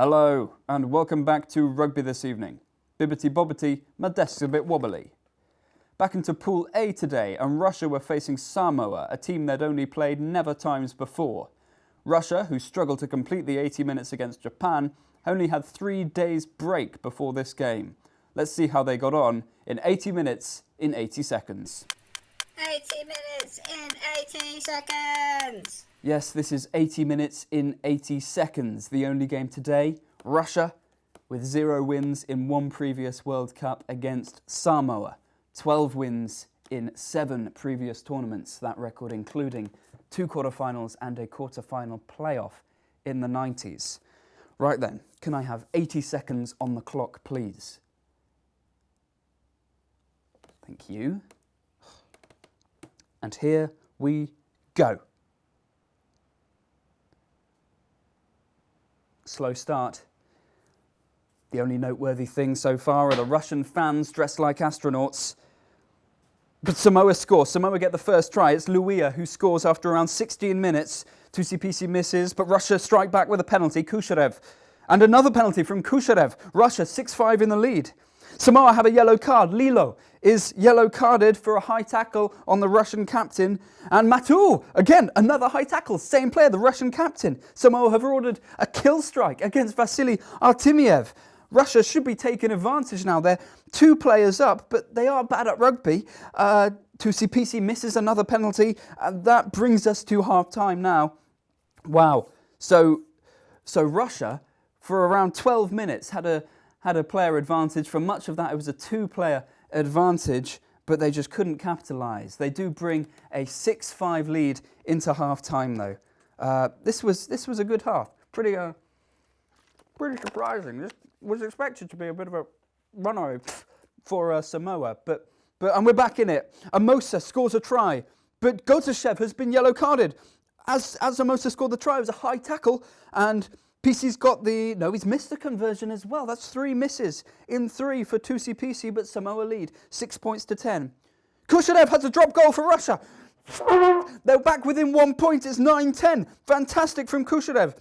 Hello, and welcome back to Rugby this evening. Bibbity bobbity, my desk's a bit wobbly. Back into Pool A today, and Russia were facing Samoa, a team they'd only played never times before. Russia, who struggled to complete the 80 minutes against Japan, only had 3 days break before this game. Let's see how they got on in 80 minutes in 80 seconds. 80 minutes in 80 seconds! Yes, this is 80 minutes in 80 seconds. The only game today, Russia, with 0 wins in 1 previous World Cup against Samoa. 12 wins in 7 previous tournaments, that record including 2 quarterfinals and a quarterfinal playoff in the 90s. Right then, can I have 80 seconds on the clock, please? Thank you. And here we go. Slow start. The only noteworthy thing so far are the Russian fans dressed like astronauts. But Samoa score. Samoa get the first try. It's Luia who scores after around 16 minutes. Tusi misses, but Russia strike back with a penalty. Kusharev. And another penalty from Kusharev. Russia 6-5 in the lead. Samoa have a yellow card. Lilo is yellow carded for a high tackle on the Russian captain. And Matu, again, another high tackle. Same player, the Russian captain. Samoa have ordered a kill strike against Vasily Artemiev. Russia should be taking advantage now. They're 2 players up, but they are bad at rugby. Tusi misses another penalty. And that brings us to half-time now. Wow. So Russia, for around 12 minutes, had a player advantage. For much of that, it was a 2-player advantage, but they just couldn't capitalise. They do bring a 6-5 lead into half-time, though. This was a good half. Pretty surprising. This was expected to be a bit of a runaway for Samoa, but and we're back in it. Amosa scores a try, but Gotashev has been yellow carded. As Amosa scored the try, it was a high tackle, and PC's got he's missed the conversion as well. That's 3 misses in 3 for Tusi, but Samoa lead 6 points to 10. Kusharev has a drop goal for Russia. They're back within 1 point. It's 9-10. Fantastic from Kusharev.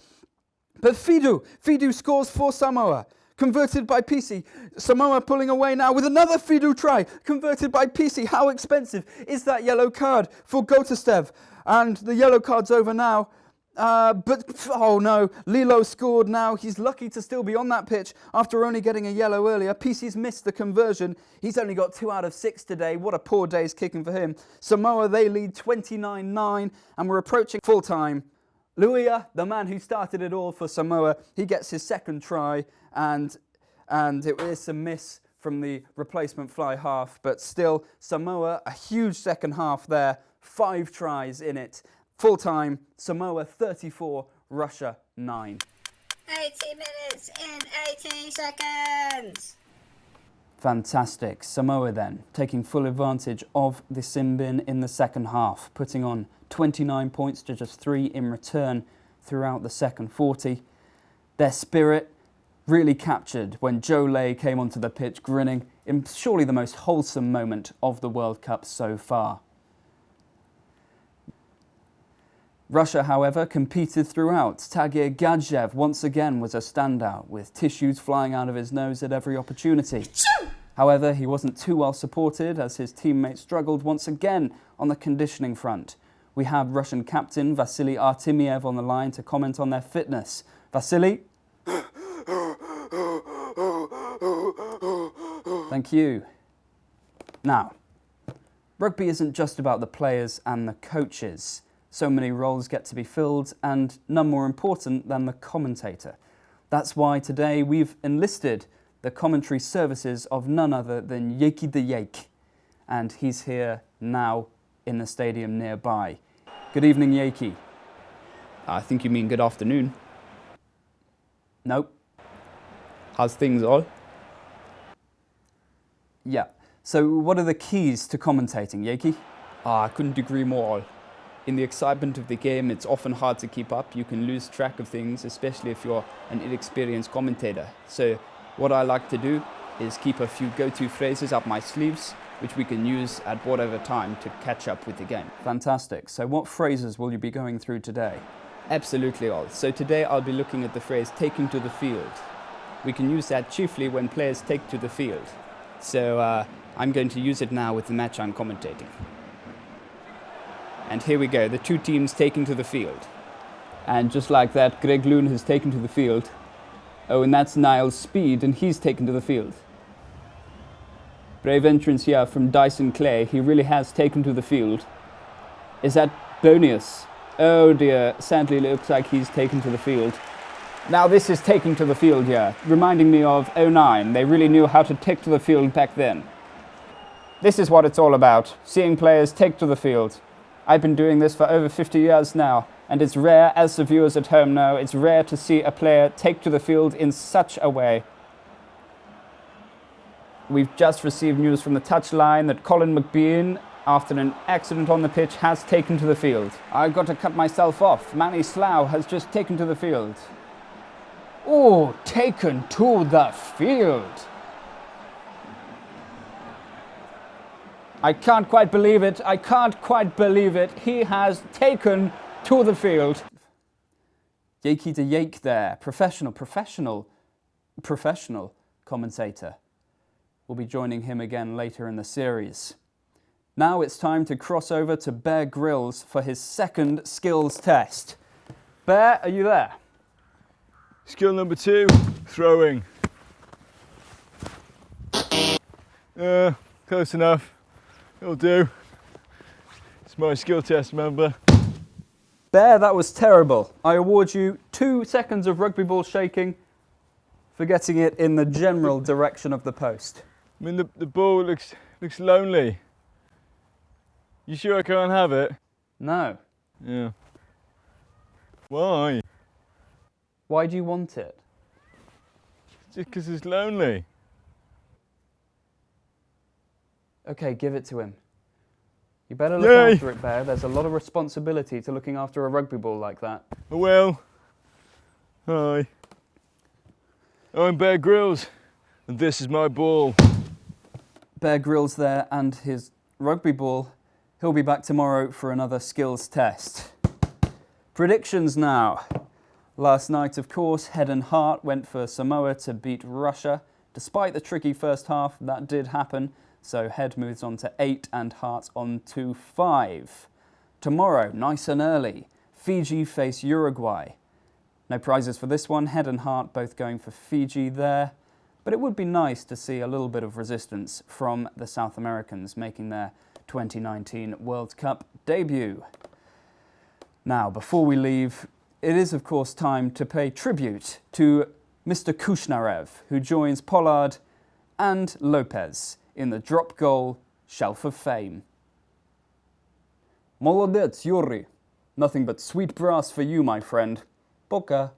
But Fidu scores for Samoa. Converted by PC. Samoa pulling away now with another Fidu try. Converted by PC. How expensive is that yellow card for Gotastev? And the yellow card's over now. But, oh no, Lilo scored now. He's lucky to still be on that pitch after only getting a yellow earlier. PC's missed the conversion. He's only got 2 out of 6 today. What a poor day's kicking for him. Samoa, they lead 29-9, and we're approaching full time. Luia, the man who started it all for Samoa, he gets his 2nd try, and it is a miss from the replacement fly half, but still, Samoa, a huge second half there, 5 tries in it. Full time, Samoa 34, Russia 9. 80 minutes in 80 seconds! Fantastic. Samoa then, taking full advantage of the sin bin in the second half, putting on 29 points to just 3 in return throughout the second 40. Their spirit really captured when Joe Lay came onto the pitch grinning in surely the most wholesome moment of the World Cup so far. Russia, however, competed throughout. Tagir Gadjev once again was a standout, with tissues flying out of his nose at every opportunity. However, he wasn't too well supported as his teammates struggled once again on the conditioning front. We have Russian captain Vasily Artemiev on the line to comment on their fitness. Vasily? Thank you. Now, rugby isn't just about the players and the coaches. So many roles get to be filled, and none more important than the commentator. That's why today we've enlisted the commentary services of none other than Yeki the Yake, and he's here now in the stadium nearby. Good evening, Yeki. I think you mean good afternoon. Nope. How's things, all? Yeah. So what are the keys to commentating, Yeki? I couldn't agree more, all. In the excitement of the game, it's often hard to keep up. You can lose track of things, especially if you're an inexperienced commentator. So what I like to do is keep a few go-to phrases up my sleeves, which we can use at whatever time to catch up with the game. Fantastic. So what phrases will you be going through today? Absolutely all. So today I'll be looking at the phrase taking to the field. We can use that chiefly when players take to the field. So I'm going to use it now with the match I'm commentating. And here we go, the two teams taking to the field. And just like that, Greg Loon has taken to the field. Oh, and that's Niall Speed, and he's taken to the field. Brave entrance here from Dyson Clay. He really has taken to the field. Is that Bonius? Oh dear, sadly it looks like he's taken to the field. Now this is taking to the field here, reminding me of '09. They really knew how to take to the field back then. This is what it's all about, seeing players take to the field. I've been doing this for over 50 years now, and it's rare, as the viewers at home know, it's rare to see a player take to the field in such a way. We've just received news from the touchline that Colin McBean, after an accident on the pitch, has taken to the field. I've got to cut myself off. Manny Slough has just taken to the field. Oh, taken to the field. I can't quite believe it. I can't quite believe it. He has taken to the field. Yakey de Yake there. Professional commentator. We'll be joining him again later in the series. Now it's time to cross over to Bear Grylls for his second skills test. Bear, are you there? Skill number 2, throwing. Close enough. It'll do. It's my skill test, remember? Bear, that was terrible. I award you 2 seconds of rugby ball shaking for getting it in the general direction of the post. I mean, the ball looks lonely. You sure I can't have it? No. Yeah. Why? Why do you want it? Just because it's lonely. Okay, give it to him. You better look Yay. after it, Bear. There's a lot of responsibility to looking after a rugby ball like that. I will. Hi. I'm Bear Grylls, and this is my ball. Bear Grylls there and his rugby ball. He'll be back tomorrow for another skills test. Predictions now. Last night, of course, Head and Heart went for Samoa to beat Russia. Despite the tricky first half, that did happen. So Head moves on to 8 and Heart on to 5. Tomorrow, nice and early, Fiji face Uruguay. No prizes for this one, Head and Heart both going for Fiji there. But it would be nice to see a little bit of resistance from the South Americans making their 2019 World Cup debut. Now, before we leave, it is of course time to pay tribute to Mr. Kushnarev, who joins Pollard and Lopez in the drop goal shelf of fame. Molodets, Yuri. Nothing but sweet brass for you, my friend. Poka.